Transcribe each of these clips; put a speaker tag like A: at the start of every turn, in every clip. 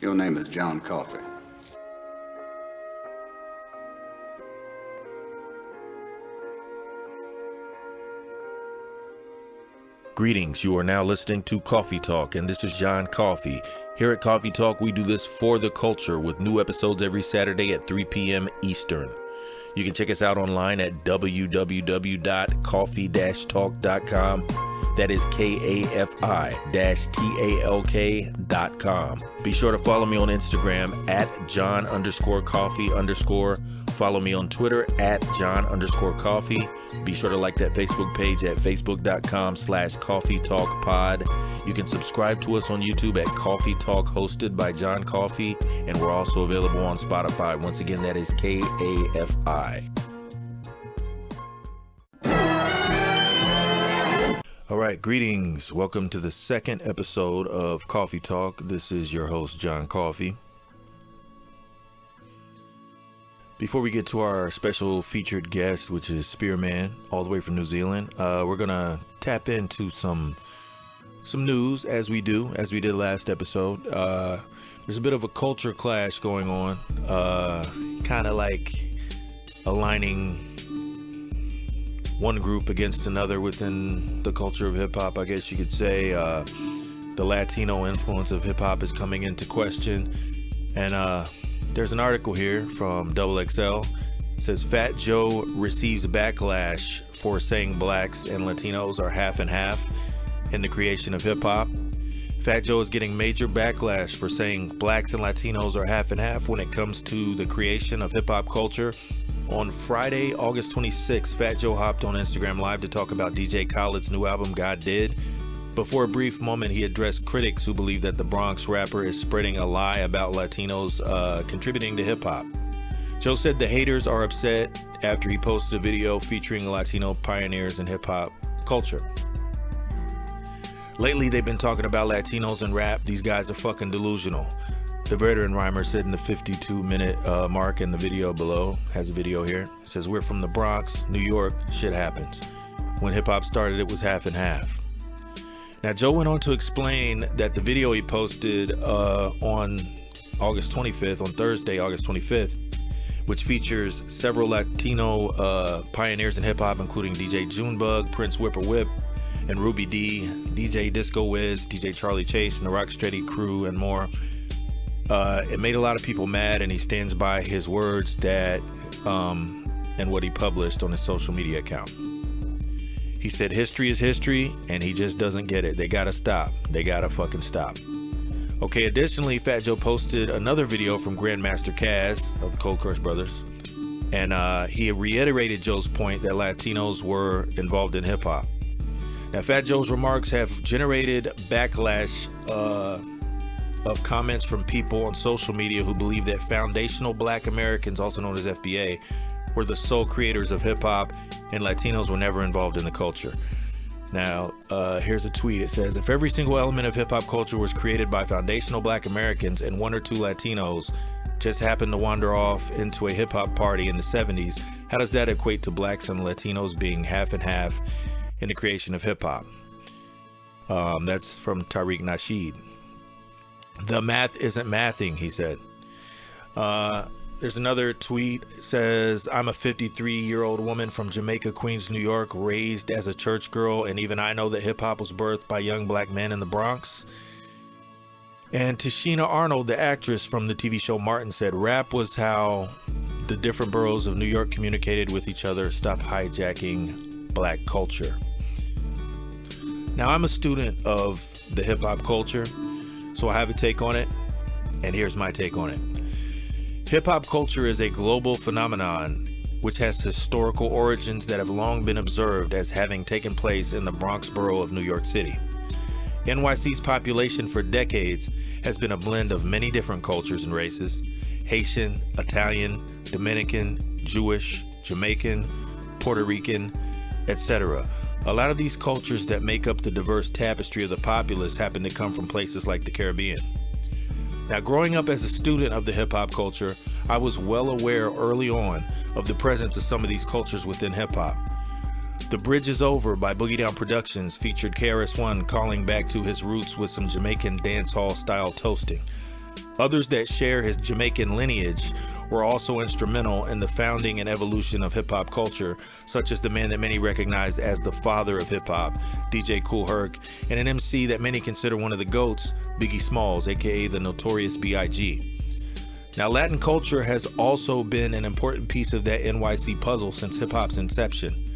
A: Your name is John Kafi.
B: Greetings, you are now listening to Coffee Talk, and this is John Kafi. Here at Coffee Talk, we do this for the culture with new episodes every Saturday at 3 p.m. Eastern. You can check us out online at www.coffee-talk.com. That is KAFI-TALK.com. Be sure to follow me on Instagram at John_Coffee_. Follow me on Twitter at John_Coffee. Be sure to like that Facebook page at facebook.com/CoffeeTalkPod. You can subscribe to us on YouTube at Coffee Talk, hosted by John Kafi, and we're also available on Spotify. Once again, that is KAFI. All right, greetings. Welcome to the second episode of Coffee Talk. This is your host, John Kafi. Before we get to our special featured guest, which is Spearman, all the way from New Zealand, we're going to tap into some news, as we did last episode. There's a bit of a culture clash going on, kind of like aligning one group against another within the culture of hip-hop, I guess you could say. The Latino influence of hip-hop is coming into question, and there's an article here from XXL. It says Fat Joe receives backlash for saying blacks and Latinos are half and half in the creation of hip-hop. Fat Joe is getting major backlash for saying blacks and Latinos are half and half when it comes to the creation of hip-hop culture. On Friday, August 26th, Fat Joe hopped on Instagram Live to talk about DJ Khaled's new album, God Did. Before a brief moment, he addressed critics who believe that the Bronx rapper is spreading a lie about Latinos contributing to hip-hop. Joe said the haters are upset after he posted a video featuring Latino pioneers in hip-hop culture. Lately, they've been talking about Latinos in rap. These guys are fucking delusional. The veteran rhymer said in the 52-minute mark in the video below, has a video here, it says, "We're from the Bronx, New York, shit happens. When hip-hop started, it was half and half." Now, Joe went on to explain that the video he posted on August 25th, on Thursday, August 25th, which features several Latino pioneers in hip-hop, including DJ Junebug, Prince Whipper Whip, and Ruby D, DJ Disco Wiz, DJ Charlie Chase, and the Rocksteady crew, and more. It made a lot of people mad, and he stands by his words that and what he published on his social media account. He said history is history, and he just doesn't get it. They gotta stop. They gotta fucking stop. Okay, additionally, Fat Joe posted another video from Grandmaster Caz of the Cold Crush Brothers, and he reiterated Joe's point that Latinos were involved in hip-hop. Now, Fat Joe's remarks have generated backlash of comments from people on social media who believe that foundational black Americans, also known as FBA, were the sole creators of hip-hop and Latinos were never involved in the culture. Now, here's a tweet. It says, if every single element of hip-hop culture was created by foundational black Americans and one or two Latinos just happened to wander off into a hip-hop party in the 70s, how does that equate to blacks and Latinos being half and half in the creation of hip-hop? That's from Tariq Nasheed. The math isn't mathing, he said. There's another tweet. It says, I'm a 53-year-old woman from Jamaica, Queens, New York, raised as a church girl, and even I know that hip-hop was birthed by young black men in the Bronx. And Tashina Arnold, the actress from the TV show Martin, said, rap was how the different boroughs of New York communicated with each other. Stop hijacking black culture. Now, I'm a student of the hip-hop culture, so I have a take on it, and here's my take on it. Hip-hop culture is a global phenomenon which has historical origins that have long been observed as having taken place in the Bronx borough of New York City. NYC's population for decades has been a blend of many different cultures and races: Haitian, Italian, Dominican, Jewish, Jamaican, Puerto Rican, etc. A lot of these cultures that make up the diverse tapestry of the populace happen to come from places like the Caribbean. Now, growing up as a student of the hip-hop culture, I was well aware early on of the presence of some of these cultures within hip-hop. The Bridge Is Over by Boogie Down Productions featured KRS-One calling back to his roots with some Jamaican dancehall style toasting. Others that share his Jamaican lineage were also instrumental in the founding and evolution of hip-hop culture, such as the man that many recognize as the father of hip-hop, DJ Kool Herc, and an MC that many consider one of the GOATs, Biggie Smalls, aka the Notorious B.I.G. Now, Latin culture has also been an important piece of that NYC puzzle since hip-hop's inception.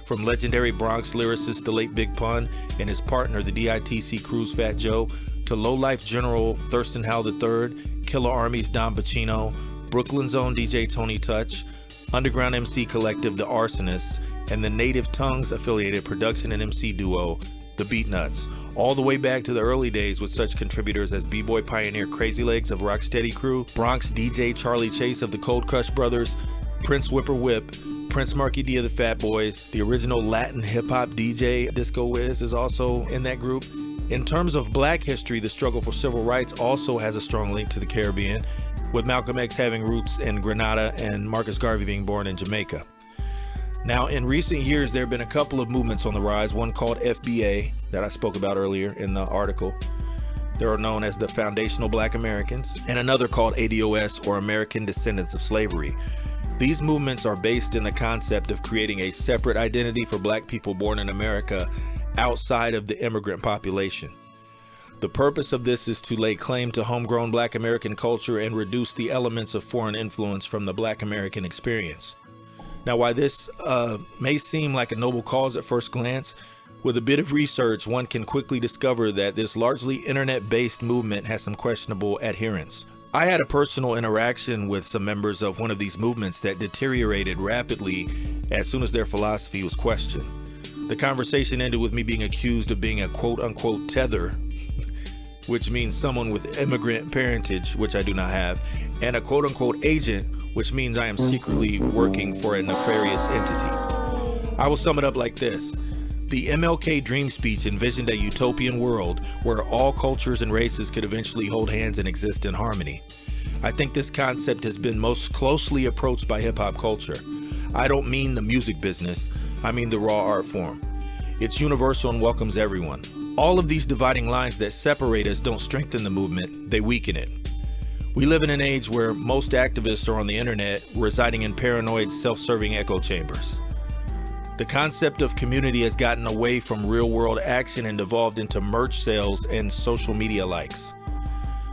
B: From legendary Bronx lyricist the late Big Pun and his partner, the DITC Crew's Fat Joe, to low-life General Thurston Howell III, Killer Army's Don Pacino, Brooklyn's own DJ Tony Touch, underground MC collective The Arsonists, and the Native Tongues affiliated production and MC duo The Beatnuts, all the way back to the early days with such contributors as B-Boy pioneer Crazy Legs of Rocksteady Crew, Bronx DJ Charlie Chase of the Cold Crush Brothers, Prince Whipper Whip, Prince Marky D of the Fat Boys, the original Latin hip-hop DJ Disco Wiz is also in that group. In terms of black history, the struggle for civil rights also has a strong link to the Caribbean, with Malcolm X having roots in Grenada and Marcus Garvey being born in Jamaica. Now, in recent years, there have been a couple of movements on the rise, one called FBA that I spoke about earlier in the article. They are known as the Foundational Black Americans, and another called ADOS, or American Descendants of Slavery. These movements are based in the concept of creating a separate identity for black people born in America outside of the immigrant population. The purpose of this is to lay claim to homegrown black American culture and reduce the elements of foreign influence from the black American experience. Now, while this may seem like a noble cause at first glance, with a bit of research, one can quickly discover that this largely internet-based movement has some questionable adherents. I had a personal interaction with some members of one of these movements that deteriorated rapidly as soon as their philosophy was questioned. The conversation ended with me being accused of being a quote-unquote tether, which means someone with immigrant parentage, which I do not have, and a quote-unquote agent, which means I am secretly working for a nefarious entity. I will sum it up like this. The MLK Dream Speech envisioned a utopian world where all cultures and races could eventually hold hands and exist in harmony. I think this concept has been most closely approached by hip-hop culture. I don't mean the music business, I mean the raw art form. It's universal and welcomes everyone. All of these dividing lines that separate us don't strengthen the movement, they weaken it. We live in an age where most activists are on the internet, residing in paranoid, self-serving echo chambers. The concept of community has gotten away from real-world action and devolved into merch sales and social media likes.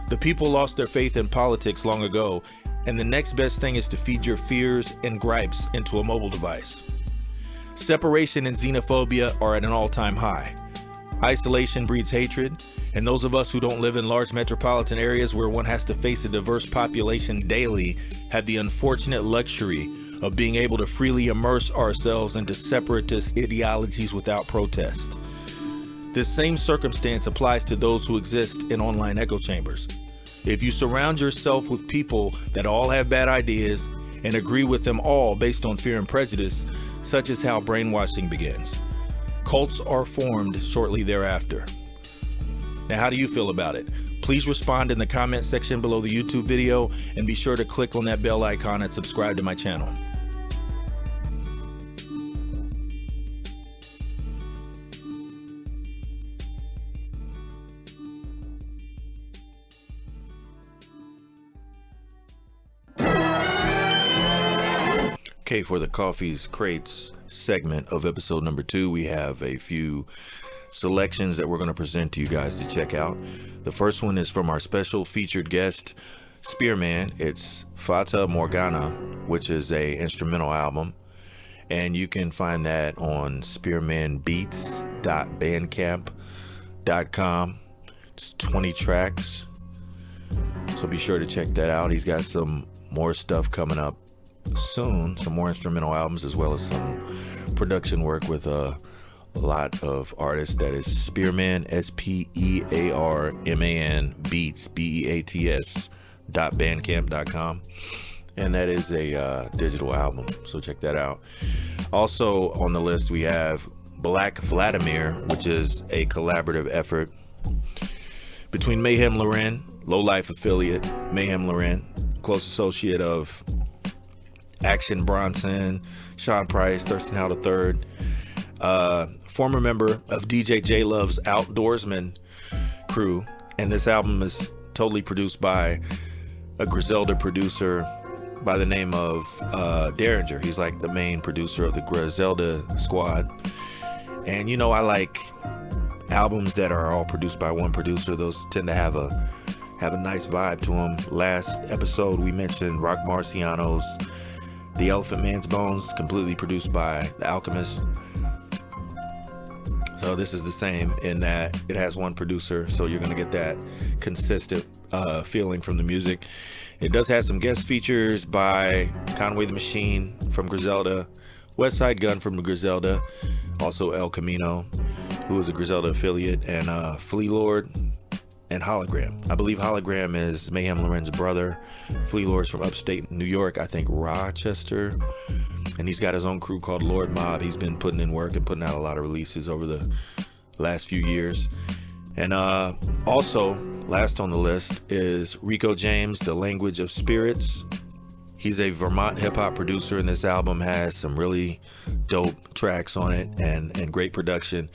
B: The people lost their faith in politics long ago, and the next best thing is to feed your fears and gripes into a mobile device. Separation and xenophobia are at an all-time high. Isolation breeds hatred, and those of us who don't live in large metropolitan areas where one has to face a diverse population daily have the unfortunate luxury of being able to freely immerse ourselves into separatist ideologies without protest. This same circumstance applies to those who exist in online echo chambers. If you surround yourself with people that all have bad ideas and agree with them all based on fear and prejudice, such is how brainwashing begins. Cults are formed shortly thereafter. Now, how do you feel about it? Please respond in the comment section below the YouTube video, and be sure to click on that bell icon and subscribe to my channel. Okay, for the Coffee's Crates segment of episode number 2, we have a few selections that we're going to present to you guys to check out. The first one is from our special featured guest, Spearman. It's Fata Morgana, which is a instrumental album, and you can find that on spearmanbeats.bandcamp.com. It's 20 tracks, so be sure to check that out. He's got some more stuff coming up soon, some more instrumental albums, as well as some production work with a lot of artists. That is Spearman, SPEARMAN Beats, BEATS.bandcamp.com, and that is a digital album, so check that out. Also on the list we have Black Vladimir, which is a collaborative effort between Mayhem Loren, Low Life affiliate Mayhem Loren, close associate of Action Bronson, Sean Price, Thurston Howell III, former member of DJ J Love's Outdoorsman crew, and this album is totally produced by a Griselda producer by the name of Derringer. He's like the main producer of the Griselda squad. And you know, I like albums that are all produced by one producer. Those tend to have a nice vibe to them. Last episode we mentioned Rock Marciano's The Elephant Man's Bones, completely produced by The Alchemist. So this is the same in that it has one producer, so you're gonna get that consistent feeling from the music. It does have some guest features by Conway the Machine from Griselda, Westside Gun from the Griselda, also El Camino, who is a Griselda affiliate, and Flea Lord and Hologram. I believe Hologram is Mayhem Loren's brother. Flea Lord's from upstate New York, I think Rochester. And he's got his own crew called Lord Mob. He's been putting in work and putting out a lot of releases over the last few years. And also, last on the list is Rico James, The Language of Spirits. He's a Vermont hip-hop producer, and this album has some really dope tracks on it and great production.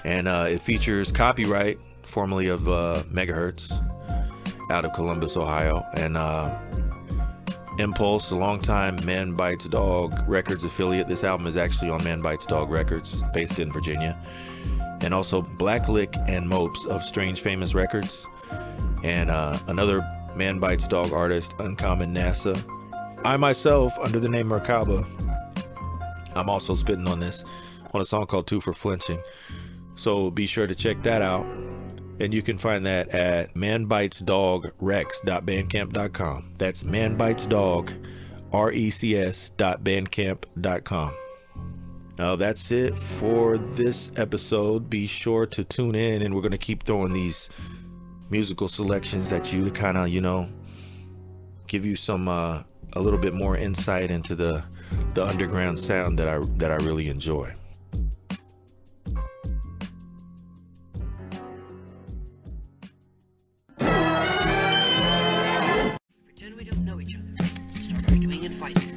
B: And it features Copyright, formerly of Megahertz, out of Columbus, Ohio, and Impulse, a longtime Man Bites Dog Records affiliate. This album is actually on Man Bites Dog Records, based in Virginia. And also Blacklick and Mopes of Strange Famous Records. And another Man Bites Dog artist, Uncommon NASA. I myself, under the name Merkaba, I'm also spitting on this, on a song called Two for Flinching. So be sure to check that out. And you can find that at manbitesdogrex.bandcamp.com. That's manbitesdogrecs.bandcamp.com. Now that's it for this episode. Be sure to tune in, and we're going to keep throwing these musical selections at you to kind of, you know, give you some a little bit more insight into the underground sound that I really enjoy.
A: Pretend we don't know each other. Start arguing and fighting.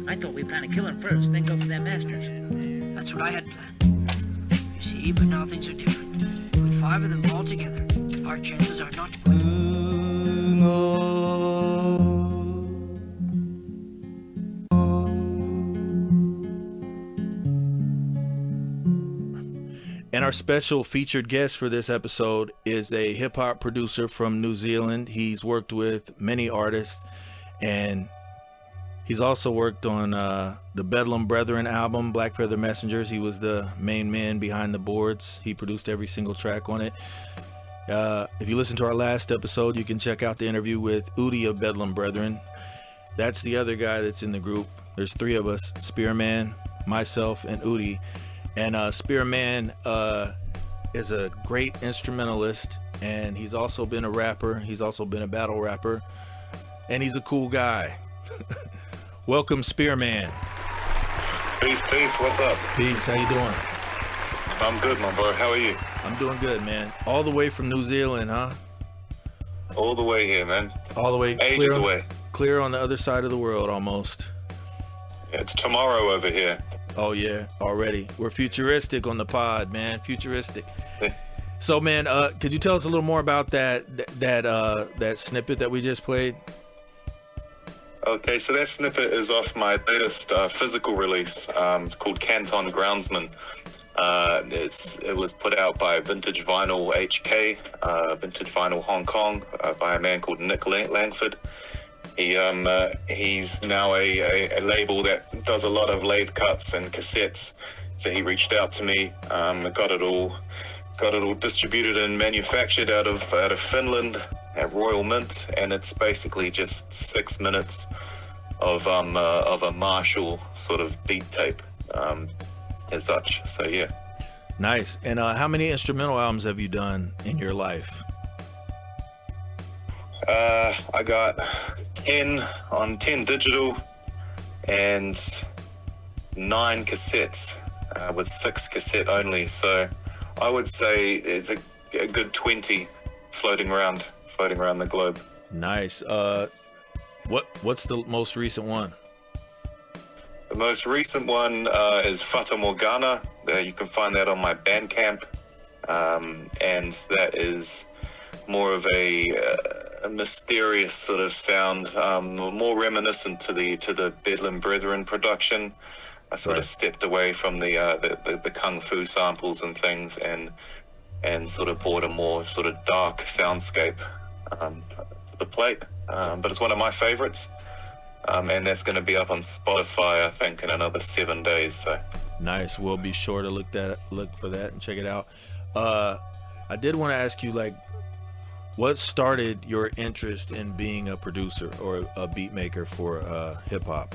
A: I thought we planned to kill him first, then go for their masters. That's what I had planned. You see, but now things are different. With 5 of them all together, our chances are not to quit.
B: And our special featured guest for this episode is a hip-hop producer from New Zealand. He's worked with many artists, and he's also worked on the Bedlam Brethren album, Black Feather Messengers. He was the main man behind the boards. He produced every single track on it. If you listen to our last episode, you can check out the interview with Udi of Bedlam Brethren. That's the other guy that's in the group. There's 3 of us, Spearman, myself, and Udi. And Spearman is a great instrumentalist, and he's also been a rapper. He's also been a battle rapper, and he's a cool guy. Welcome, Spearman.
C: Peace, what's up?
B: Peace, how you doing?
C: I'm good, my bro. How are you?
B: I'm doing good, man. All the way from New Zealand, huh?
C: All the way here, man.
B: All the way.
C: Ages away.
B: Clear on the other side of the world, almost.
C: Yeah, it's tomorrow over here.
B: Oh yeah, already. We're futuristic on the pod, man. Futuristic. So, man, could you tell us a little more about that snippet that we just played?
C: Okay, so that snippet is off my latest physical release called Canton Groundsman. It was put out by Vintage Vinyl HK, Vintage Vinyl Hong Kong, by a man called Nick Langford. He's now a label that does a lot of lathe cuts and cassettes. So he reached out to me, got it all distributed and manufactured out of Finland at Royal Mint, and it's basically just 6 minutes of a Marshall sort of beat tape, as such. So yeah.
B: Nice. And how many instrumental albums have you done in your life?
C: I got 10 on 10 digital and 9 cassettes, with 6 cassette only. So I would say it's a good 20 floating around the globe.
B: Nice. What's the most recent one?
C: The most recent one is Fata Morgana. You can find that on my Bandcamp, and that is more of a mysterious sort of sound, more reminiscent to the Bedlam Brethren production. I sort of stepped away from the kung fu samples and things, and sort of brought a more sort of dark soundscape to the plate. But it's one of my favorites. And that's going to be up on Spotify, I think, in another 7 days. So
B: nice. We'll be sure to look for that and check it out. I did want to ask you, like, what started your interest in being a producer or a beat maker for hip hop?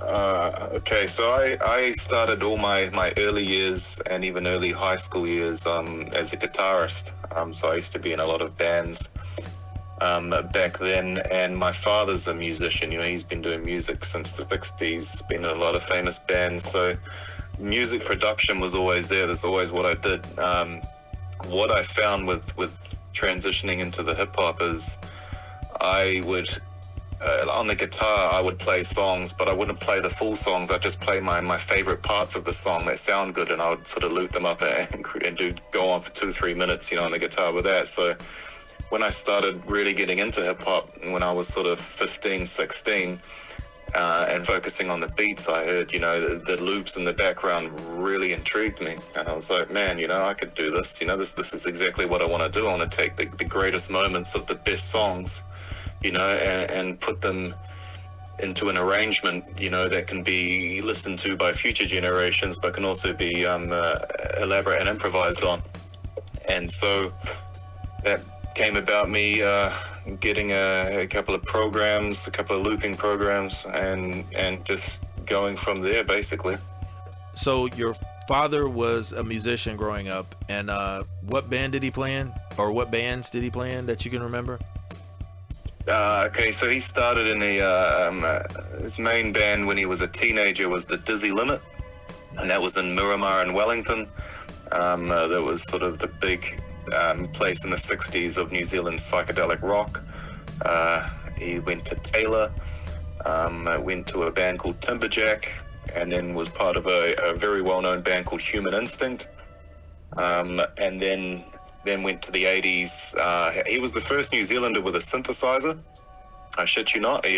C: Okay, so I started all my early years and even early high school years as a guitarist. So I used to be in a lot of bands back then, and my father's a musician. You know, he's been doing music since the 60s, been in a lot of famous bands, so music production was always there. That's always what I did. What I found with transitioning into the hip-hop is I would on the guitar I would play songs, but I wouldn't play the full songs. I'd just play my favorite parts of the song that sound good, and I would sort of loop them up and go on for 2-3 minutes, you know, on the guitar with that. So when I started really getting into hip-hop, when I was sort of 15, 16, and focusing on the beats, I heard, you know, the loops in the background really intrigued me. And I was like, man, you know, I could do this. You know, this is exactly what I want to do. I want to take the greatest moments of the best songs, you know, and put them into an arrangement, you know, that can be listened to by future generations, but can also be elaborate and improvised on. And so that came about me getting a couple of programs, a couple of looping programs, and just going from there, basically.
B: So your father was a musician growing up, and what band did he play in, or what bands did he play in that you can remember?
C: Okay, so he started in his main band when he was a teenager was the Dizzy Limit, and that was in Miramar and Wellington. That was sort of the big place in the 60s of New Zealand psychedelic rock. He went to Taylor, went to a band called Timberjack, and then was part of a very well-known band called Human Instinct, and then went to the 80s. He was the first New Zealander with a synthesizer. I shit you not. He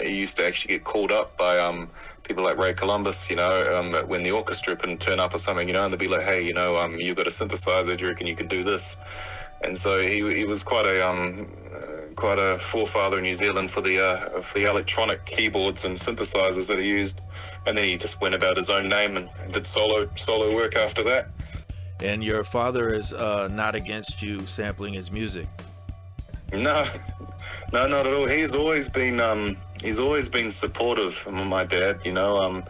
C: used to actually get called up by people like Ray Columbus, you know, when the orchestra couldn't turn up or something, you know, and they'd be like, hey, you know, you got a synthesizer, do you reckon you can do this? And so he was quite a forefather in New Zealand for the electronic keyboards and synthesizers that he used. And then he just went about his own name and did solo work after that.
B: And your father is not against you sampling his music?
C: No, not at all. He's always been supportive of my dad, you know.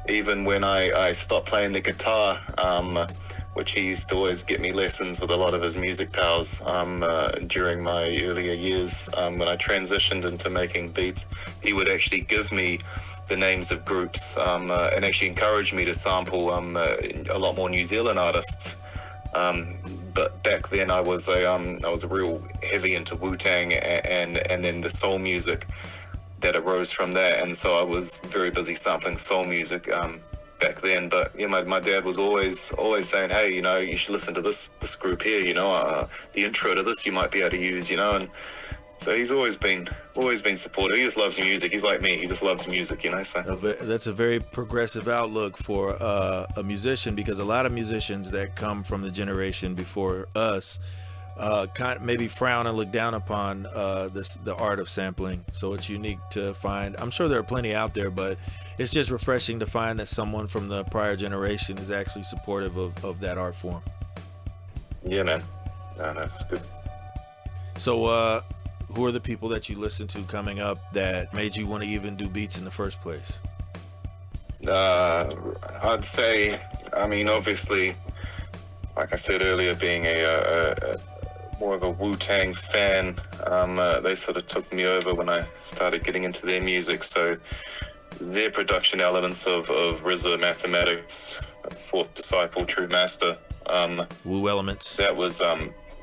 C: Even when I stopped playing the guitar, which he used to always get me lessons with a lot of his music pals during my earlier years. When I transitioned into making beats, he would actually give me the names of groups and actually encourage me to sample a lot more New Zealand artists. But back then I was a real heavy into Wu-Tang and then the soul music that arose from that, and so I was very busy sampling soul music back then. But yeah, my dad was always saying, hey, you know, you should listen to this group here, you know, the intro to this you might be able to use, you know. And so he's always been supportive. He just loves music. He's like me. He just loves music, you know. So
B: that's a very progressive outlook for a musician, because a lot of musicians that come from the generation before us kind of maybe frown and look down upon the art of sampling. So it's unique to find. I'm sure there are plenty out there, but it's just refreshing to find that someone from the prior generation is actually supportive of that art form.
C: Yeah, man. No, that's good.
B: So who are the people that you listen to coming up that made you want to even do beats in the first place?
C: I'd say, I mean, obviously, like I said earlier, being a more of a Wu-Tang fan, they sort of took me over when I started getting into their music. So their production elements of RZA, Mathematics, Fourth Disciple, True Master,
B: Wu Elements.
C: That was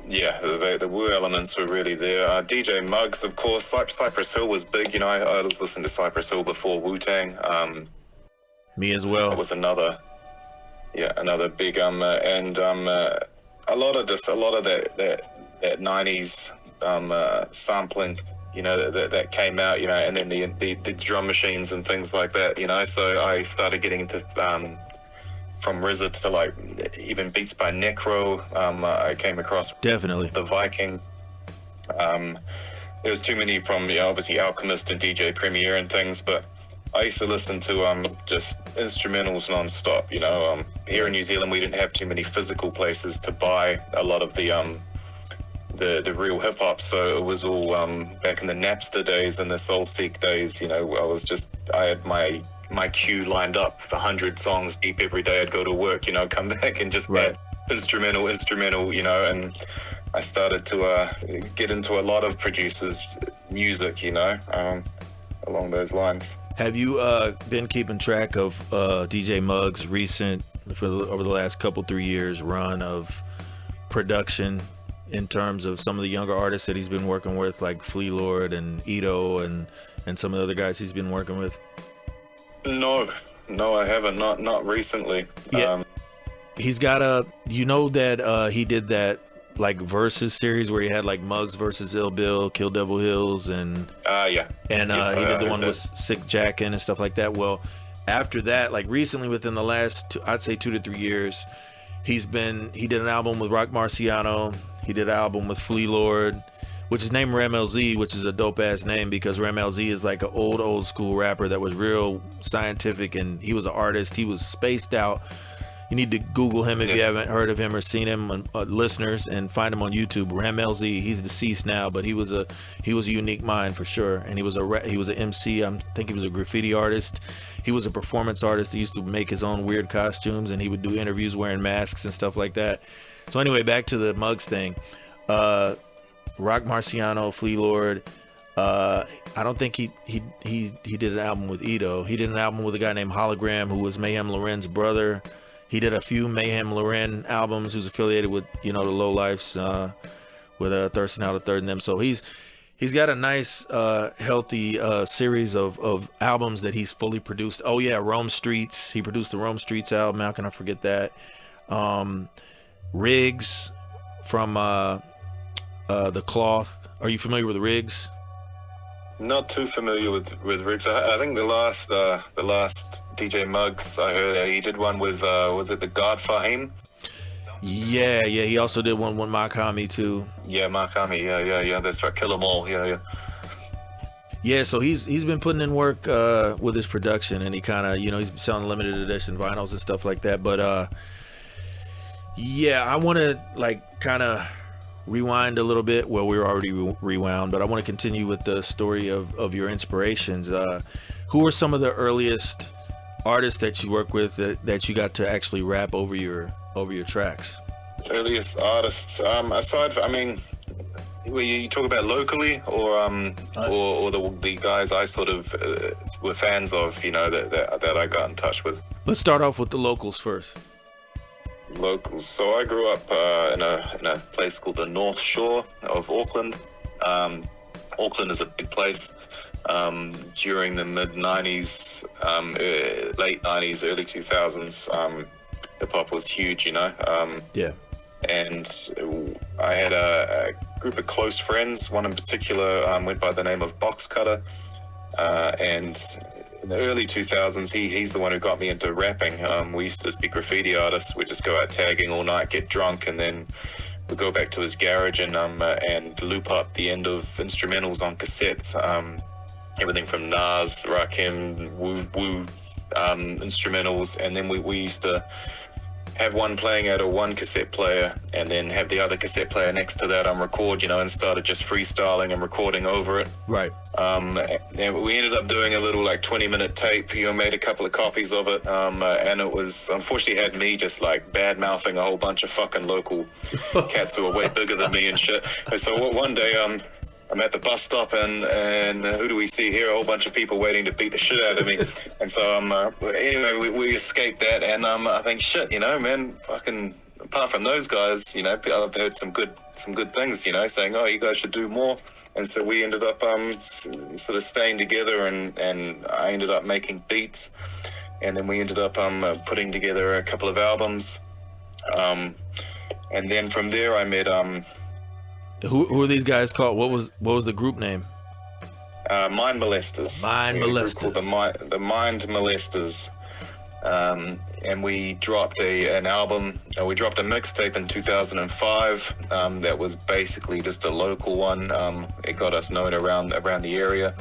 C: yeah, the woo elements were really there. DJ Muggs, of course. Cypress Hill was big. You know, I was listening to Cypress Hill before Wu-Tang.
B: Me as well.
C: It was another big and a lot of that 90s sampling, you know, that came out, you know, and then the drum machines and things like that, you know. So I started getting into from RZA to like even beats by Necro. I came across
B: Definitely
C: the Viking. There's too many from, you know, obviously Alchemist and DJ Premier and things, but I used to listen to just instrumentals non-stop, you know. Here in New Zealand we didn't have too many physical places to buy a lot of the real hip hop, so it was all back in the Napster days and the Soulseek days, you know. I had my queue lined up for 100 songs deep every day. I'd go to work, you know, come back and just add instrumental, you know, and I started to get into a lot of producers' music, you know, along those lines.
B: Have you been keeping track of DJ Muggs' recent, over the last couple 3 years run of production in terms of some of the younger artists that he's been working with, like Flea Lord and Ito and some of the other guys he's been working with?
C: No, I haven't. Not recently.
B: Yeah. He's got you know that he did that like versus series where he had like Muggs versus Ill Bill, Kill Devil Hills, and
C: yeah,
B: and
C: yes,
B: he did the one
C: that.
B: with Sick Jackin' and stuff like that. Well, after that, like recently, within the last I'd say 2 to 3 years, he did an album with Rock Marciano. He did an album with Flea Lord, which is named Ram LZ, which is a dope ass name because Ram LZ is like an old school rapper that was real scientific, and he was an artist. He was spaced out. You need to Google him if you haven't heard of him or seen him, listeners, and find him on YouTube. Ram LZ. He's deceased now, but he was a unique mind for sure. And he was an MC. I think he was a graffiti artist. He was a performance artist. He used to make his own weird costumes, and he would do interviews wearing masks and stuff like that. So anyway, back to the Muggs thing. Rock Marciano, Flea Lord. I don't think he did an album with Ito. He did an album with a guy named Hologram, who was Mayhem Loren's brother. He did a few Mayhem Loren albums. Who's affiliated with, you know, the Low Lifes, with Thurston Out a Third and them. So he's got a nice, healthy series of albums that he's fully produced. Oh yeah, Rome Streets. He produced the Rome Streets album. How can I forget that? Riggs from The Cloth. Are you familiar with Riggs?
C: Not too familiar with Riggs. I think the last DJ Muggs I heard, he did one with was it the God Fahim?
B: Yeah. He also did one with Makami too.
C: Yeah, Makami. Yeah. That's right. Kill 'Em All. Yeah.
B: Yeah, so he's been putting in work with his production, and he kind of, you know, he's selling limited edition vinyls and stuff like that. But yeah, I want to like kind of rewind a little bit. Well, we were already rewound, but I want to continue with the story of your inspirations. Who are some of the earliest artists that you work with that you got to actually rap over your tracks?
C: Earliest artists, aside from, I mean, you talk about locally or the guys I sort of were fans of, you know, that I got in touch with. Let's
B: start off with the locals first.
C: Locals. So I grew up in a place called the North Shore of Auckland. Auckland is a big place. During the mid 90s, late 90s, early 2000s, hip hop was huge, you know.
B: Yeah.
C: And I had a group of close friends. One in particular went by the name of Box Cutter, and in the early 2000s, he's the one who got me into rapping. We used to just be graffiti artists. We'd just go out tagging all night, get drunk, and then we'd go back to his garage and loop up the end of instrumentals on cassettes. Everything from Nas, Rakim, Woo instrumentals, and then we used to have one playing out of one cassette player and then have the other cassette player next to that on record, you know, and started just freestyling and recording over it.
B: Right.
C: And we ended up doing a little like 20-minute tape, you know, made a couple of copies of it. And it was, unfortunately, had me just like bad-mouthing a whole bunch of fucking local cats who were way bigger than me and shit. And so one day, I'm at the bus stop and who do we see here? A whole bunch of people waiting to beat the shit out of me. And so anyway, we escaped that, and I think shit, you know, man, fucking apart from those guys, you know, I've heard some good some good things, you know, saying, oh, you guys should do more. And so we ended up sort of staying together, and I ended up making beats, and then we ended up putting together a couple of albums. And then from there I met
B: Who are these guys called? What was the group name?
C: Mind Molesters.
B: Mind Molesters.
C: Called the Mind Molesters. And we dropped an album. We dropped a mixtape in 2005. That was basically just a local one. It got us known around the area.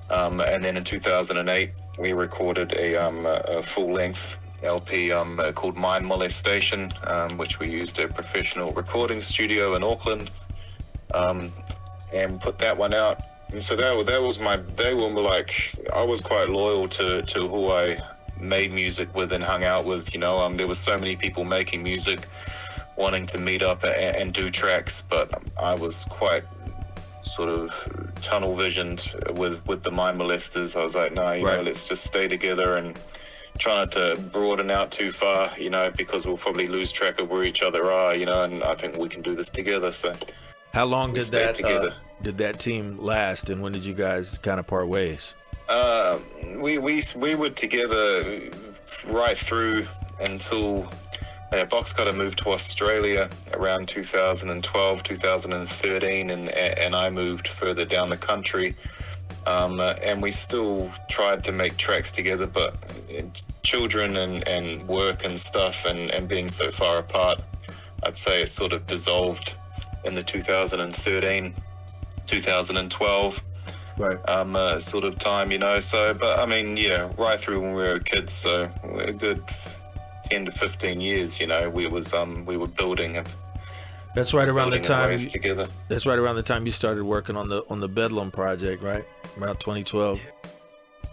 C: And then in 2008, we recorded a full-length LP called Mind Molestation, which we used a professional recording studio in Auckland, and put that one out. And so that was they were like, I was quite loyal to who I made music with and hung out with, you know. There was so many people making music, wanting to meet up and do tracks, but I was quite sort of tunnel visioned with the Mind Molesters. I was like, no, you know, let's just stay together and try not to broaden out too far, you know, because we'll probably lose track of where each other are, you know, and I think we can do this together. So
B: how long did that team last, and when did you guys kind of part ways?
C: We were together right through until Box got to move to Australia around 2012, 2013, and I moved further down the country. And we still tried to make tracks together, but children and work and stuff and being so far apart, I'd say it sort of dissolved in the 2013, 2012 sort of time, you know. So, but I mean, yeah, right through when we were kids, so a good 10 to 15 years, you know, we were building.
B: That's right around the time
C: together.
B: That's right around the time you started working on the Bedlam project, right? About 2012.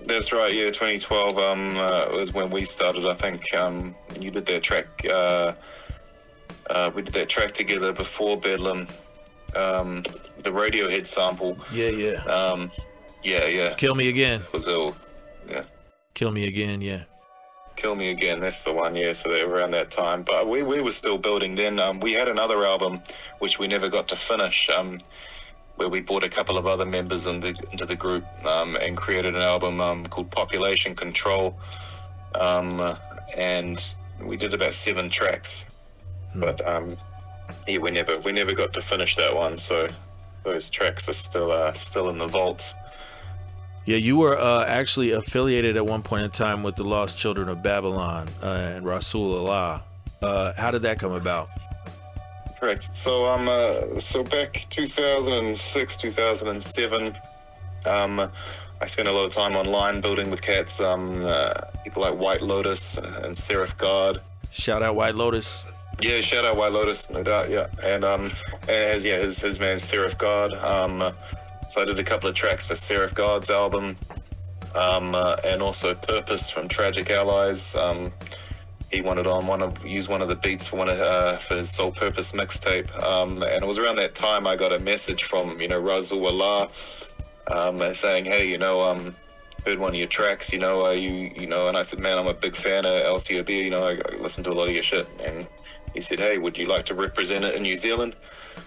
C: That's right. Yeah, 2012 was when we started. I think you did that track. We did that track together before Bedlam. The Radiohead sample. Yeah. Kill Me Again. Was all. Yeah.
B: Kill Me Again. Yeah.
C: Kill Me Again, that's the one, yeah, so they were around that time. But we were still building then. We had another album, which we never got to finish, where we brought a couple of other members into the group and created an album called Population Control. And we did about 7 tracks. But yeah, we never got to finish that one, so those tracks are still in the vaults.
B: Yeah, you were actually affiliated at one point in time with the Lost Children of Babylon and Rasul. How did that come about?
C: Correct. So back 2006, 2007, I spent a lot of time online building with cats, people like White Lotus and Seraph God.
B: Shout out White Lotus.
C: Yeah, shout out White Lotus, no doubt. Yeah, and his man's Seraph God. So I did a couple of tracks for Seraph God's album, and also Purpose from Tragic Allies. He wanted use one of the beats for for his Soul Purpose mixtape. And it was around that time I got a message from, you know, Rasul saying, hey, you know, heard one of your tracks, you know, and I said, man, I'm a big fan of LCOB, you know, I listen to a lot of your shit. And he said, hey, would you like to represent it in New Zealand?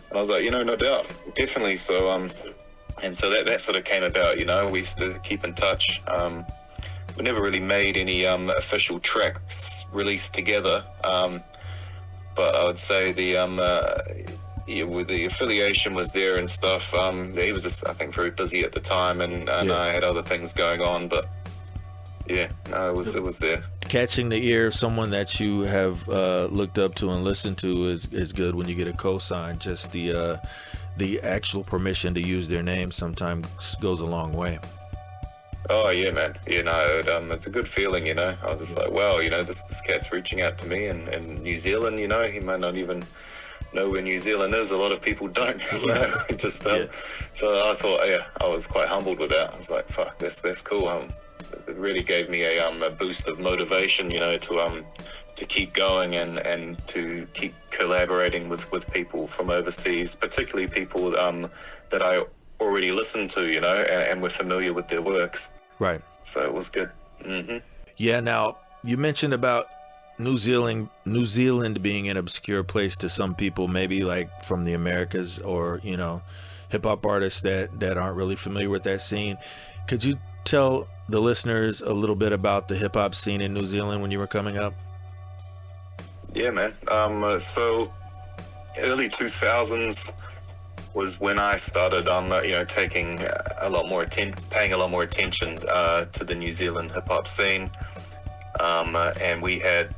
C: And I was like, you know, no doubt, definitely. So, and so that sort of came about, you know. We used to keep in touch. We never really made any official tracks released together, but I would say with the affiliation was there and stuff. He was just, I think, very busy at the time, and I had other things going on, but yeah, no, it was there.
B: Catching the ear of someone that you have looked up to and listened to is good when you get a cosign. Just the actual permission to use their name sometimes goes a long way.
C: Oh yeah, man. You know, it's a good feeling, you know. I was just like, wow, you know, this cat's reaching out to me in New Zealand, you know. He might not even know where New Zealand is. A lot of people don't, you know. Just so I thought, yeah, I was quite humbled with that. I was like, fuck, that's cool. It really gave me a boost of motivation, you know, to keep going and to keep collaborating with people from overseas, particularly people that I already listened to, you know, and were familiar with their works.
B: Right.
C: So it was good. Mm-hmm.
B: Yeah. Now you mentioned about New Zealand being an obscure place to some people, maybe like from the Americas, or hip hop artists that aren't really familiar with that scene. Could you tell the listeners a little bit about the hip hop scene in New Zealand when you were coming up?
C: Yeah, man. So early 2000s was when I started taking a lot more paying a lot more attention to the New Zealand hip hop scene. And we had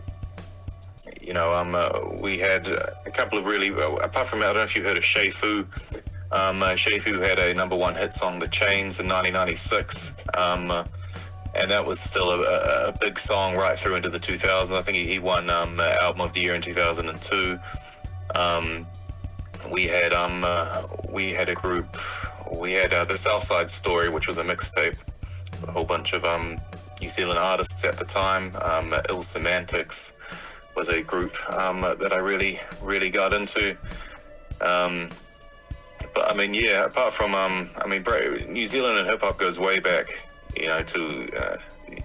C: a couple of really, apart from, I don't know if you heard of Sha Fu. Sha Fu had a #1 hit song, The Chains, in 1996. And that was still a big song right through into the 2000s. I think he won Album of the Year in 2002. We had a group. We had the Southside Story, which was a mixtape, a whole bunch of New Zealand artists at the time. Ill Semantics was a group that I really got into. But I mean, yeah, apart from New Zealand and hip hop goes way back, to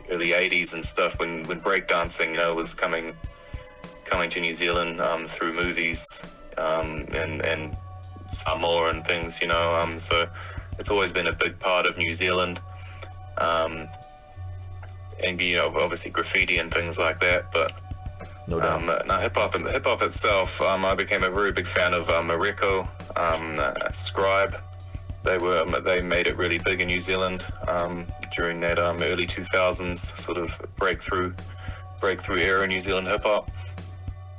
C: early 80s and stuff, when breakdancing, was coming to New Zealand through movies and Samoa and things, so it's always been a big part of New Zealand. And obviously graffiti and things like that, but
B: no doubt.
C: Now hip hop itself, I became a very big fan of Rico, Scribe. They made it really big in New Zealand during that early 2000s sort of breakthrough era in New Zealand hip hop.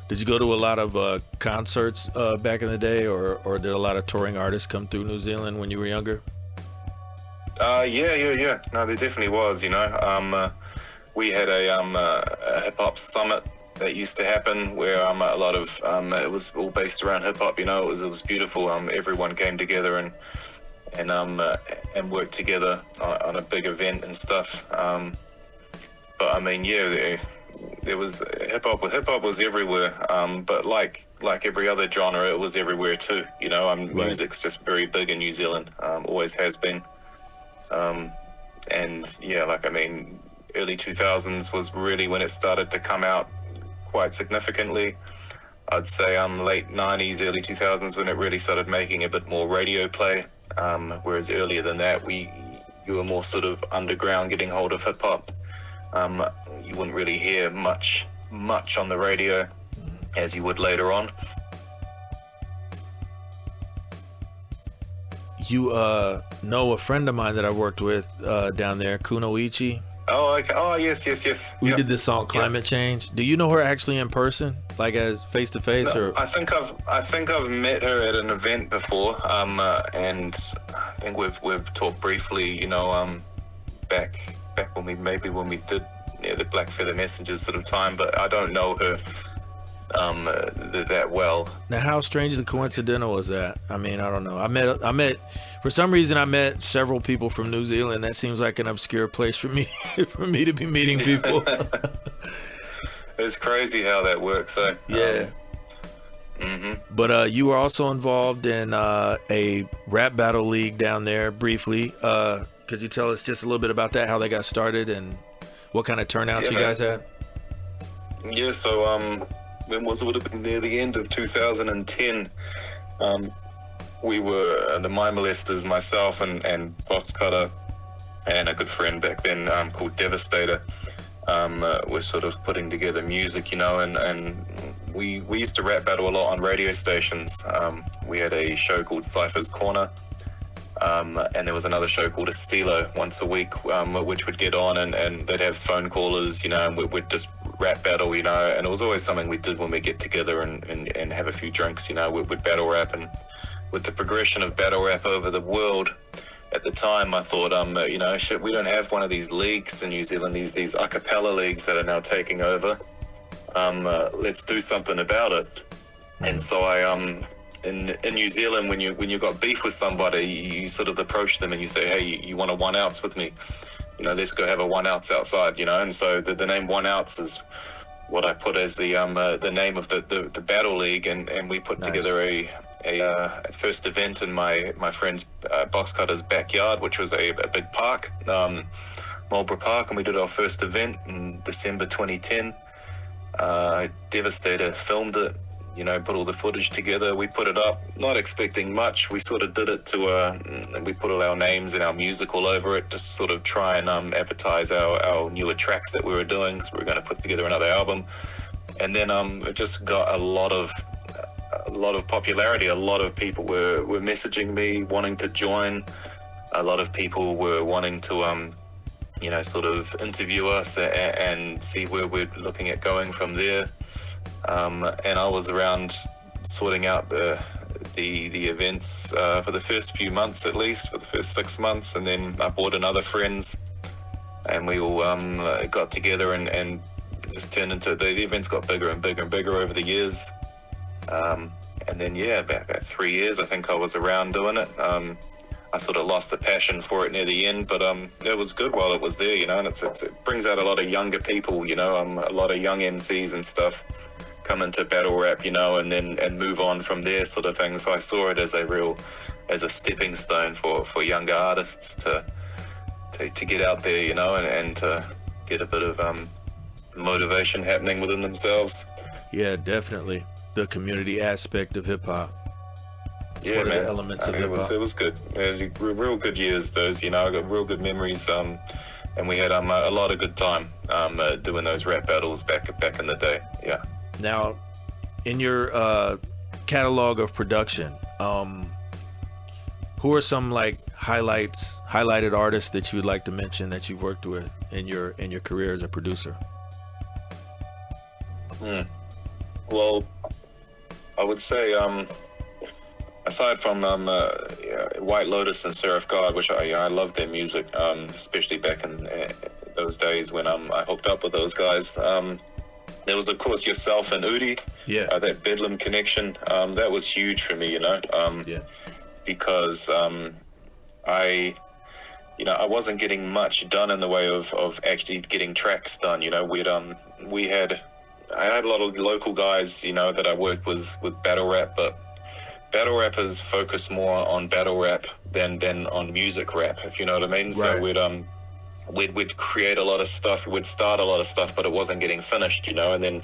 B: Did you go to a lot of concerts back in the day, or did a lot of touring artists come through New Zealand when you were younger?
C: Yeah. No, there definitely was. We had a hip hop summit that used to happen where a lot of it was all based around hip hop. It was beautiful. Everyone came together and worked together on a big event and stuff. But I mean, yeah, there was hip hop was everywhere. But like every other genre, it was everywhere too.
B: Right.
C: Music's just very big in New Zealand. Always has been. And yeah, early 2000s was really when it started to come out quite significantly. I'd say late 90s, early 2000s when it really started making a bit more radio play. Whereas earlier than that, you were more sort of underground getting hold of hip hop. You wouldn't really hear much on the radio as you would later on.
B: You know a friend of mine that I worked with down there, Kunoichi.
C: Oh, okay. Oh, yes.
B: We did this song Climate Change. Do you know her actually in person, like as face to face, or?
C: I think I've met her at an event before, and I think we've talked briefly, back when we did the Black Feather Messengers sort of time, but I don't know her that well.
B: Now, how strangely coincidental was that? I mean, I don't know. I met for some reason I met several people from New Zealand. That seems like an obscure place for me to be meeting people.
C: It's crazy how that works, though.
B: Yeah. But you were also involved in a rap battle league down there briefly. Could you tell us just a little bit about that, how they got started and what kind of turnouts you guys had?
C: Yeah, so when was it? Would have been near the end of 2010. We were the Mind Molesters, myself and Box Cutter, and a good friend back then called Devastator. We're sort of putting together music, and we used to rap battle a lot on radio stations. We had a show called Cypher's Corner, and there was another show called Estilo once a week, which would get on and they'd have phone callers, and we'd just rap battle, and it was always something we did when we get together and have a few drinks, we'd battle rap. And with the progression of battle rap over the world at the time, I thought, shit, we don't have one of these leagues in New Zealand, these a cappella leagues that are now taking over. Let's do something about it. And so I in New Zealand, when you got beef with somebody, you sort of approach them and you say, hey, you want a 1 ounce with me? Let's go have a 1 ounce outside, And so the name 1 ounce is what I put as the name of the battle league, and we put together a first event in my friend's Box Cutter's backyard, which was a big park, Marlborough Park, and we did our first event in December 2010. Devastator filmed it, you know, put all the footage together. We put it up, not expecting much. We sort of did it to, we put all our names and our music all over it, just sort of try and advertise our newer tracks that we were doing. So we were going to put together another album. And then it just got a lot of popularity. A lot of people were messaging me wanting to join. A lot of people were wanting to you know, sort of interview us and see where we're looking at going from there. And I was around sorting out the events for the first few months, at least for the first 6 months, and then I brought in other friends, and we all got together and just turned into the events got bigger and bigger and bigger over the years. And then about 3 years I think I was around doing it. I sort of lost the passion for it near the end, but it was good while it was there, you know. And it brings out a lot of younger people, you know, a lot of young MCs and stuff come into battle rap, you know, and move on from there, sort of thing. So I saw it as a stepping stone for younger artists to get out there, you know, and to get a bit of motivation happening within themselves.
B: Yeah, definitely the community aspect of hip hop.
C: Yeah,
B: one
C: man.
B: Of the elements of hip hop.
C: It was good. It was real good years, those. You know, I got real good memories. And we had a lot of good time doing those rap battles back in the day. Yeah.
B: Now, in your catalog of production, who are some like highlighted artists that you would like to mention that you've worked with in your career as a producer?
C: Well, I would say aside from White Lotus and Seraph God, which I love their music, especially back in those days when I hooked up with those guys. There was, of course, yourself and Udi.
B: Yeah.
C: That Bedlam connection. That was huge for me, you know. Because I wasn't getting much done in the way of actually getting tracks done. You know, I had a lot of local guys, you know, that I worked with battle rap, but battle rappers focus more on battle rap than on music rap, if you know what I mean. Right. So we'd create a lot of stuff, we'd start a lot of stuff, but it wasn't getting finished, you know. And then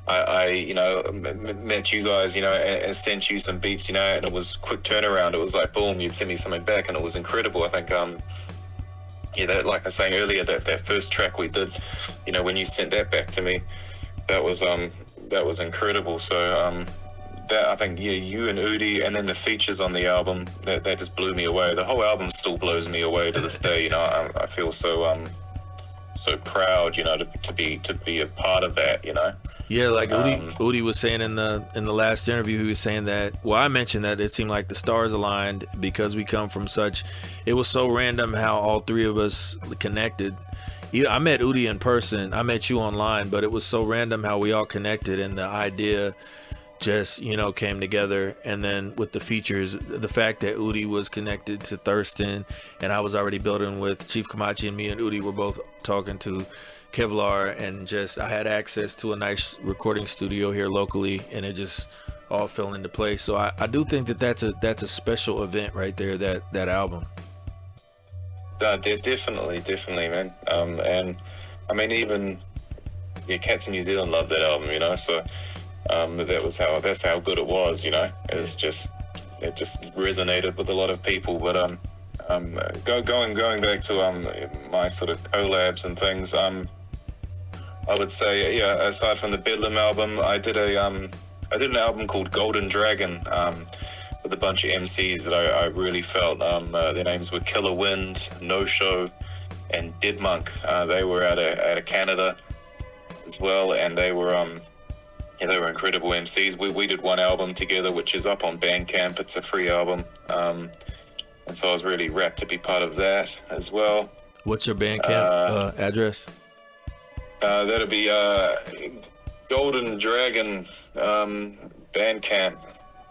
C: I you know, met you guys, you know, and sent you some beats, you know, and it was quick turnaround. It was like, boom, you'd send me something back, and it was incredible. I think, that, like I was saying earlier, that first track we did, you know, when you sent that back to me, that was incredible. So that, I think, you and Udi, and then the features on the album, that just blew me away. The whole album still blows me away to this day. You know, I feel so proud, you know, to be a part of that, you know.
B: Yeah, like Udi was saying in the last interview, he was saying that, well, I mentioned that it seemed like the stars aligned because we come from it was so random how all three of us connected. I met Udi in person, I met you online, but it was so random how we all connected, and the idea just, you know, came together. And then with the features, the fact that Udi was connected to Thurston, and I was already building with Chief Kamachi, and me and Udi were both talking to Kevlar, and just I had access to a nice recording studio here locally, and it just all fell into place. So I do think that's a special event right there, that album. Definitely, man. And I mean, even Cats in New Zealand loved that album, you know. So that's how good it was, you know. It just resonated with a lot of people. But going back to my sort of collabs and things, I would say, aside from the Bedlam album, I did an album called Golden Dragon with a bunch of MCs that I really felt. Their names were Killer Wind, No Show, and Dead Monk. They were out of Canada as well, and they were incredible MCs. We did one album together, which is up on Bandcamp. It's a free album, and so I was really rapt to be part of that as well. What's your Bandcamp address? That'll be Golden Dragon Bandcamp.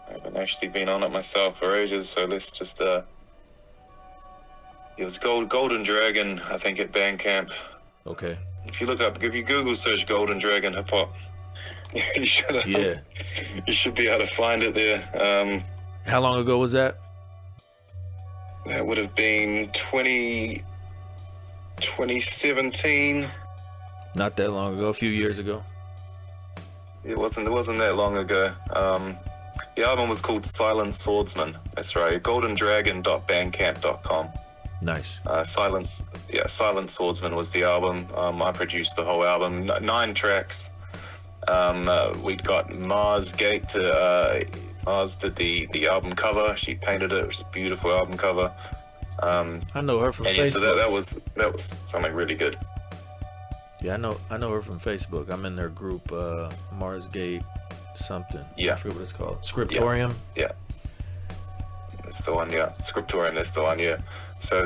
B: I haven't actually been on it myself for ages, so let's just it was Golden Dragon, I think, at Bandcamp. Okay. If you Google search Golden Dragon hip hop, you should be able to find it there. How long ago was that? That would have been 2017. Not that long ago, a few years ago.
C: It wasn't that long ago. The album was called Silent Swordsman. That's right. goldendragon.bandcamp.com.
B: Nice.
C: Silent Swordsman was the album. I produced the whole album, 9 tracks. We'd got Mars Gate to Mars did the album cover. She painted it. It was a beautiful album cover.
B: I know her from
C: and
B: Facebook.
C: Yeah, so that was something really good.
B: Yeah, I know her from Facebook. I'm in their group, Marsgate something.
C: Yeah.
B: I forget what it's called. Scriptorium?
C: Yeah. That's the one, yeah. Scriptorium is the one, yeah. So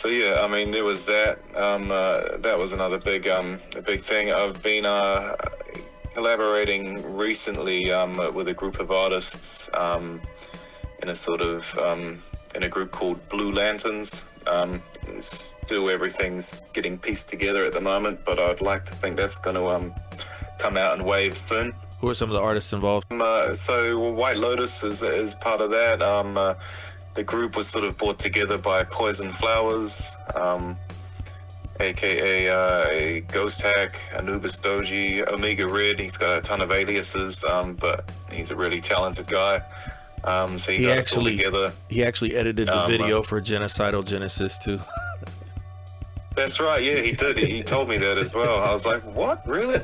C: yeah, I mean, there was that. That was another big thing. I've been collaborating recently with a group of artists in a sort of in a group called Blue Lanternz. Still everything's getting pieced together at the moment, but I'd like to think that's going to come out in waves soon.
B: Who are some of the artists involved?
C: So White Lotus is part of that. The group was sort of brought together by Poison Flowers, aka Ghost Hack, Anubis Doji, Omega Red. He's got a ton of aliases, but he's a really talented guy. So he got us all together.
B: He actually edited the video for Genocidal Genesis too.
C: That's right. Yeah, he did. He told me that as well. I was like, what? Really?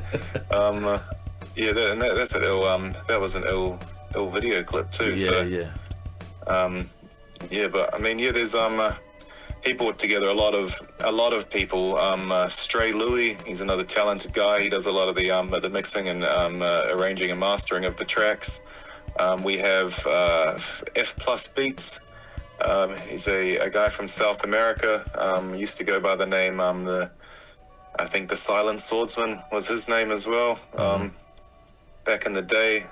C: Yeah, that's an ill. That was an ill video clip too.
B: Yeah.
C: Yeah, but I mean, yeah, there's he brought together a lot of people. Stray Louie, he's another talented guy. He does a lot of the mixing and arranging and mastering of the tracks. We have F Plus Beats. He's a guy from South America. Used to go by the name I think the Silent Swordsman was his name as well. Back in the day.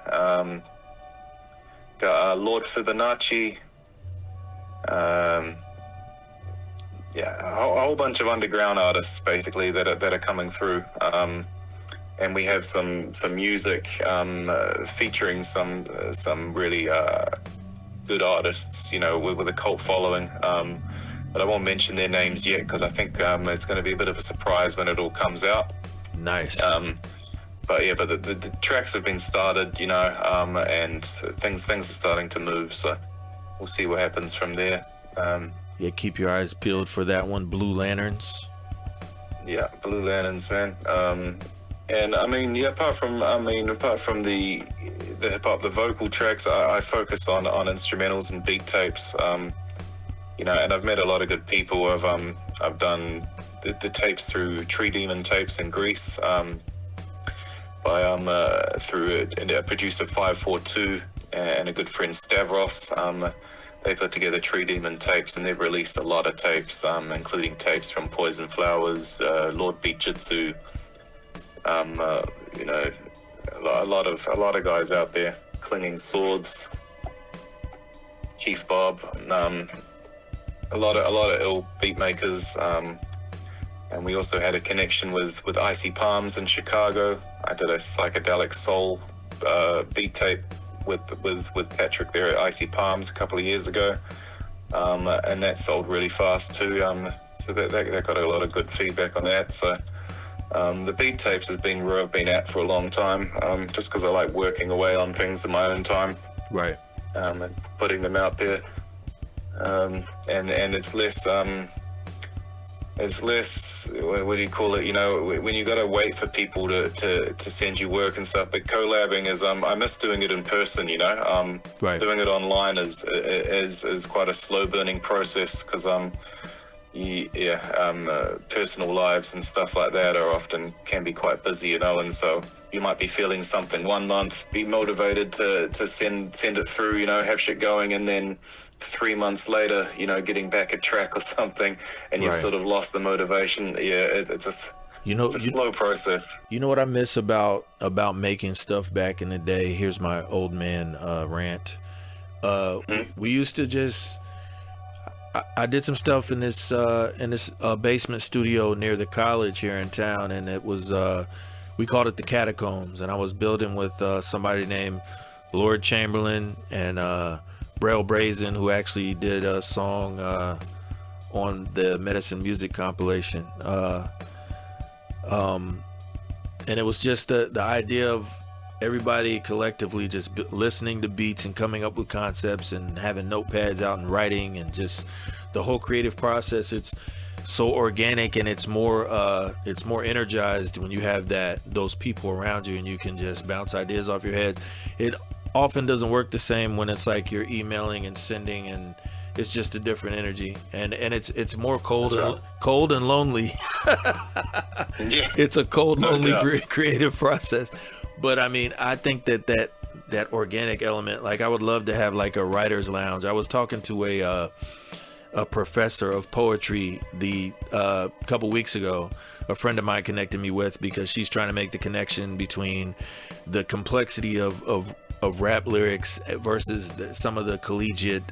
C: Got Lord Fibonacci. Yeah, a whole bunch of underground artists basically that are coming through. And we have some music featuring some really good artists, you know, with a cult following. But I won't mention their names yet because I think it's going to be a bit of a surprise when it all comes out.
B: Nice.
C: But the tracks have been started, you know, and things are starting to move. So we'll see what happens from there.
B: Yeah, keep your eyes peeled for that one, Blue Lanternz. Yeah,
C: Blue Lanternz, man. And I mean, yeah, apart from the hip hop, the vocal tracks, I focus on instrumentals and beat tapes. You know, and I've met a lot of good people. I've done the tapes through Tree Demon Tapes in Greece, by through a producer 542 and a good friend Stavros. They put together Tree Demon Tapes, and they've released a lot of tapes, including tapes from Poison Flowers, Lord Beat Jitsu. You know, a lot of guys out there, Clinging Swords, Chief Bob, a lot of ill beat makers, and we also had a connection with Icy Palms in Chicago. I did a psychedelic soul beat tape with Patrick there at Icy Palms a couple of years ago, and that sold really fast too. So that got a lot of good feedback on that. So. The beat tapes has been where I've been at for a long time, just because I like working away on things in my own time,
B: right?
C: And putting them out there, and it's less, what do you call it? You know, when you got to wait for people to send you work and stuff. But collabing is, I miss doing it in person. You know,
B: right.
C: Doing it online is quite a slow burning process because personal lives and stuff like that can be quite busy, you know, and so you might be feeling something one month, be motivated to send it through, you know, have shit going, and then 3 months later, you know, getting back a track or something, and you've sort of lost the motivation. Yeah, it's a slow process.
B: You know what I miss about making stuff back in the day? Here's my old man rant. We used to just. I did some stuff in this basement studio near the college here in town, and it was we called it the Catacombs, and I was building with somebody named Lord Chamberlain and Braille Brazen, who actually did a song on the Medicine Music compilation. And it was just the idea of everybody collectively just listening to beats and coming up with concepts and having notepads out and writing, and just the whole creative process. It's so organic, and it's more energized when you have those people around you and you can just bounce ideas off your head. It often doesn't work the same when it's like you're emailing and sending, and it's just a different energy, and it's more cold and lonely.
C: Yeah.
B: It's a cold, lonely creative process. But I mean, I think that organic element, like I would love to have like a writer's lounge. I was talking to a professor of poetry the couple weeks ago, a friend of mine connected me with, because she's trying to make the connection between the complexity of rap lyrics versus some of the collegiate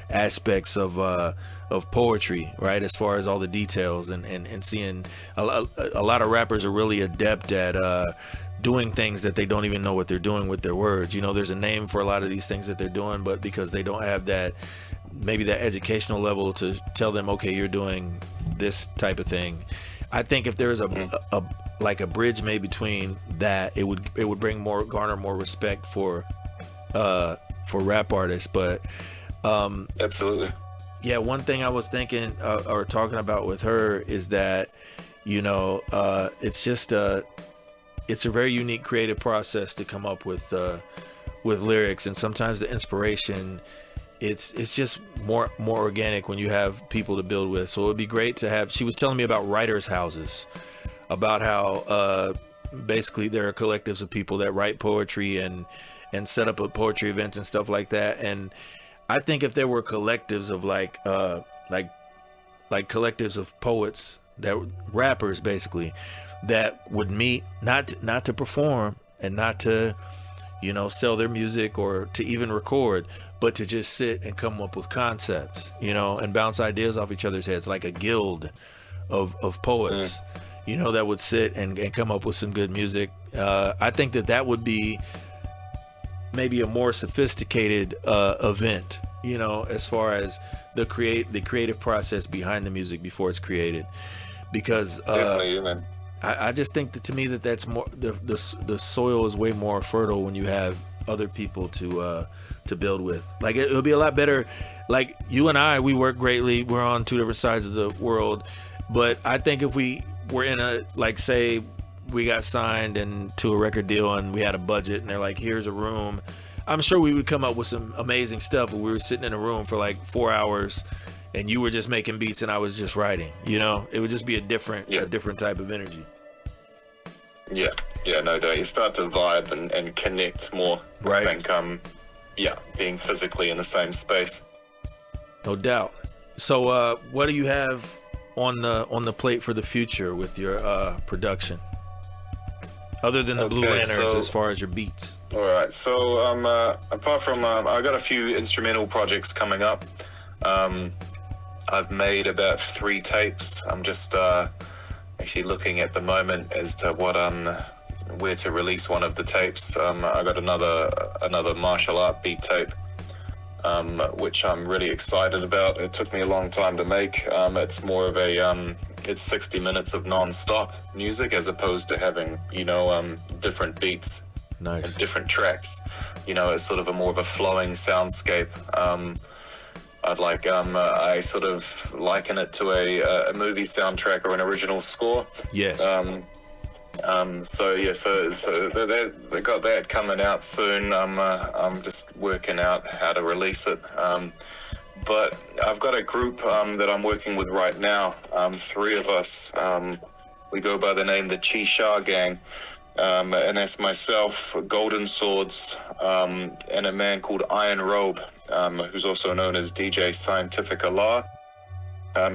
B: aspects of poetry, right? As far as all the details, and seeing a lot of rappers are really adept at doing things that they don't even know what they're doing with their words. You know, there's a name for a lot of these things that they're doing, but because they don't have maybe that educational level to tell them, okay, you're doing this type of thing. I think if there's a bridge made between that, it would garner more respect for rap artists. But
C: absolutely,
B: yeah, one thing I was thinking or talking about with her is that, you know, it's just it's a very unique creative process to come up with lyrics, and sometimes the inspiration, it's just more organic when you have people to build with. So it would be great to have. She was telling me about writers' houses, about how basically there are collectives of people that write poetry and set up poetry events and stuff like that. And I think if there were collectives of like collectives of poets, that rappers basically, that would meet not to perform and not to, you know, sell their music or to even record, but to just sit and come up with concepts, you know, and bounce ideas off each other's heads, like a guild of poets, you know, that would sit and come up with some good music. I think that would be maybe a more sophisticated event, you know, as far as the creative process behind the music before it's created, because I just think that, to me, that's more the soil is way more fertile when you have other people to build with. Like it'll be a lot better. Like you and I, we work greatly. We're on two different sides of the world, but I think if we were in a, like, say we got signed to a record deal and we had a budget and they're like, here's a room, I'm sure we would come up with some amazing stuff. But we were sitting in a room for like 4 hours, and you were just making beats and I was just writing, you know, it would just be a different type of energy.
C: Yeah, no doubt. You start to vibe and connect more.
B: Right.
C: I think, being physically in the same space.
B: No doubt. So, what do you have on the plate for the future with your production, other than the Blue Lanternz, as far as your beats?
C: All right. So, apart from, I got a few instrumental projects coming up. I've made about 3 tapes. I'm just actually looking at the moment as to where to release one of the tapes. I got another martial art beat tape, which I'm really excited about. It took me a long time to make. It's more of it's 60 minutes of non-stop music, as opposed to having, you know, different beats.
B: Nice.
C: And different tracks. You know, it's sort of more of a flowing soundscape. I sort of liken it to a movie soundtrack or an original score.
B: Yes.
C: So they got that coming out soon. I'm just working out how to release it. But I've got a group that I'm working with right now. 3 of us. We go by the name the Sha Gang. And that's myself, Golden Swords, and a man called Iron Robe, who's also known as DJ Scientific Allah.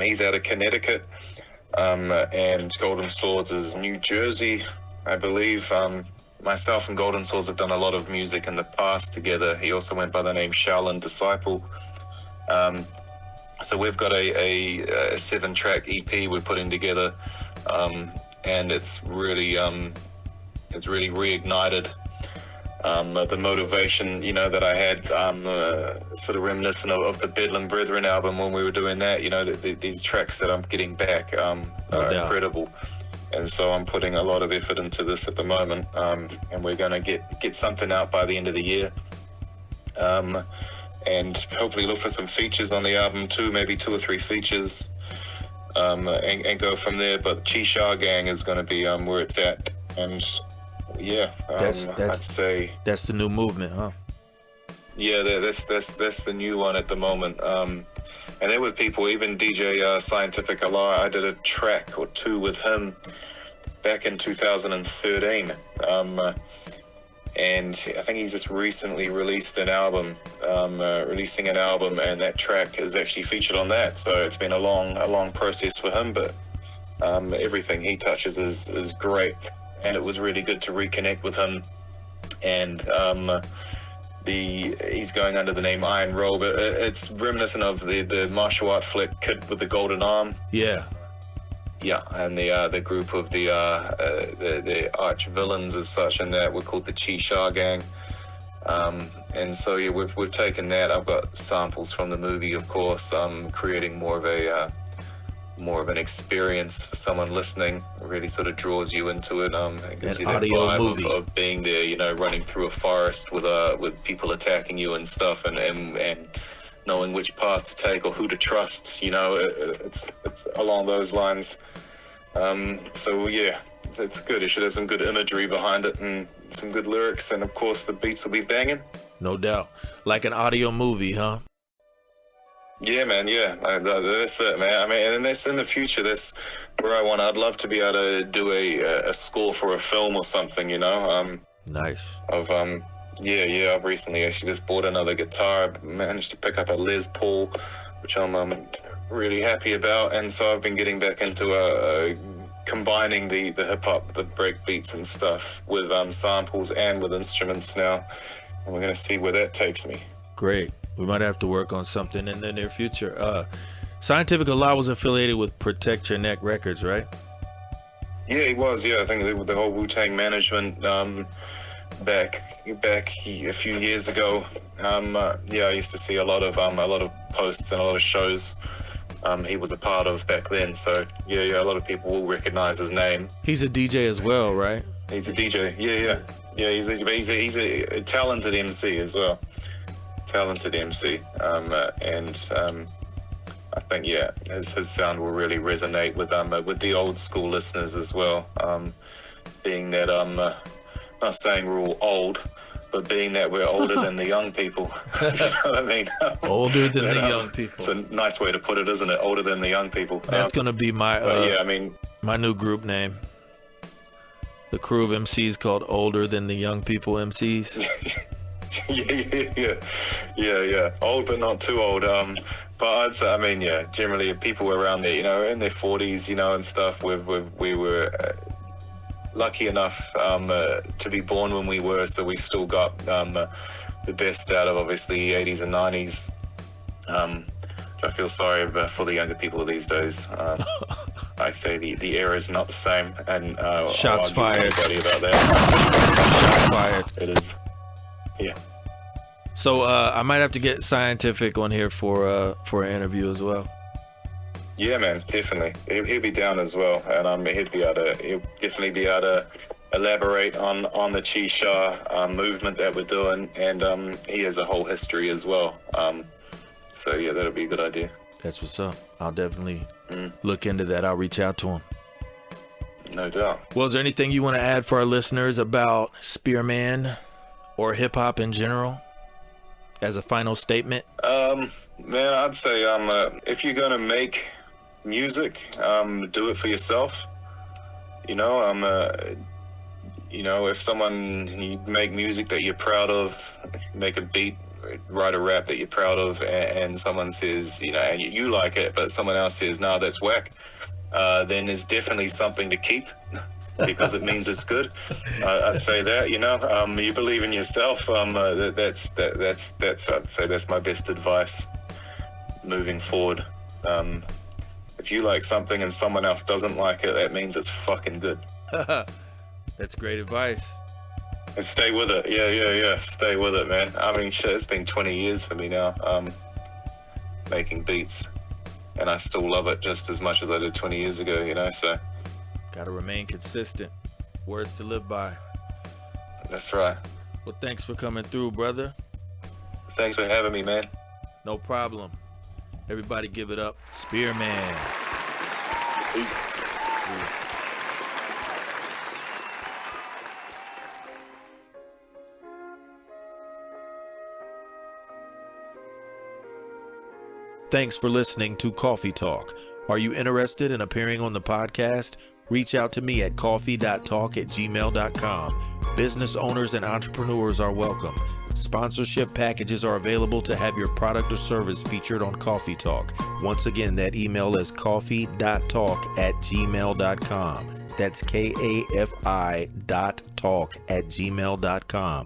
C: He's out of Connecticut, and Golden Swords is New Jersey, I believe. Myself and Golden Swords have done a lot of music in the past together. He also went by the name Shaolin Disciple. So we've got a 7-track EP we're putting together, and it's really reignited the motivation, you know, that I had, sort of reminiscent of the Bedlam Brethren album when we were doing that. You know, these tracks that I'm getting back are incredible. And so I'm putting a lot of effort into this at the moment, and we're gonna get something out by the end of the year, and hopefully look for some features on the album too, maybe 2 or 3 features, and go from there. But Sha Gang is gonna be where it's at, and yeah, I'd say
B: that's the new movement, huh?
C: Yeah, that's the new one at the moment. And then with people, even DJ Scientific Allah, I did a track or 2 with him back in 2013. And I think he's just recently released an album, releasing an album, and that track is actually featured on that. So it's been a long process for him, but everything he touches is great. And it was really good to reconnect with him. And he's going under the name Iron Robe. It's reminiscent of the martial art flick Kid with the Golden Arm.
B: Yeah,
C: and the group of the arch villains as such, and that were called the Sha Gang. And so yeah, we've taken that. I've got samples from the movie, of course. Creating more of an experience for someone listening. It really sort of draws you into it. It gives you that vibe of being there, you know, running through a forest with people attacking you and stuff, and knowing which path to take or who to trust. You know, it's along those lines. So yeah, it's good. It should have some good imagery behind it and some good lyrics, and of course the beats will be banging.
B: No doubt, like an audio movie, huh?
C: Yeah, man. Yeah, that's it, man. I mean, and that's in the future. That's where I'd love to be able to do a score for a film or something. You know.
B: Nice.
C: Yeah. I've recently actually just bought another guitar. I managed to pick up a Les Paul, which I'm really happy about. And so I've been getting back into combining the hip hop, the break beats and stuff with samples and with instruments now. And we're gonna see where that takes me.
B: Great. We might have to work on something in the near future. Scientific Allah was affiliated with Protect Your Neck Records, right?
C: Yeah, he was. Yeah, I think the whole Wu-Tang management back a few years ago. Yeah, I used to see a lot of posts and a lot of shows he was a part of back then. So yeah, a lot of people will recognize his name.
B: He's a DJ as well, right?
C: He's a DJ. Yeah. He's a talented MC as well. Talented MC, and I think his sound will really resonate with the old school listeners as well. Being that not saying we're all old, but being that we're older than the young people. You know what I mean?
B: Older than the young people.
C: It's a nice way to put it, isn't it? Older than the young people.
B: That's gonna be my my new group name. The crew of MCs called Older Than the Young People MCs. Yeah. Old but not too old. But I'd say, generally people around there, you know, in their 40s, you know, and stuff. We were lucky enough to be born when we were, so we still got the best out of obviously 80s and 90s. I feel sorry for the younger people these days. I say the era is not the same, and shots fired.
C: Anybody about that.
B: Shots fired.
C: It is. Yeah.
B: So I might have to get Scientific on here for an interview as well.
C: Yeah, man, definitely. He'll be down as well, and he'll definitely be able to elaborate on the Sha movement that we're doing, and he has a whole history as well. So yeah, that'll be a good idea.
B: That's what's up. I'll definitely look into that. I'll reach out to him.
C: No doubt.
B: Well, is there anything you want to add for our listeners about Spearman or hip hop in general as a final statement?
C: Man, I'd say if you're gonna make music, do it for yourself. You know, if you make music that you're proud of, make a beat, write a rap that you're proud of, and someone says, you know, and you like it, but someone else says, no, that's whack, then there's definitely something to keep. Because it means it's good. I'd say that, you know, you believe in yourself. I'd say that's my best advice moving forward. If you like something and someone else doesn't like it, that means it's fucking good.
B: That's great advice.
C: And stay with it. Yeah. Stay with it, man. I mean, shit, it's been 20 years for me now, making beats, and I still love it just as much as I did 20 years ago, you know, so.
B: Gotta remain consistent. Words to live by.
C: That's right.
B: Well, thanks for coming through, brother.
C: Thanks for having me, man.
B: No problem. Everybody give it up. Spearman.
C: Peace.
B: Peace. Thanks for listening to Coffee Talk. Are you interested in appearing on the podcast? Reach out to me at coffee.talk@gmail.com. Business owners and entrepreneurs are welcome. Sponsorship packages are available to have your product or service featured on Coffee Talk. Once again, that email is coffee.talk@gmail.com. That's KAFI.talk@gmail.com.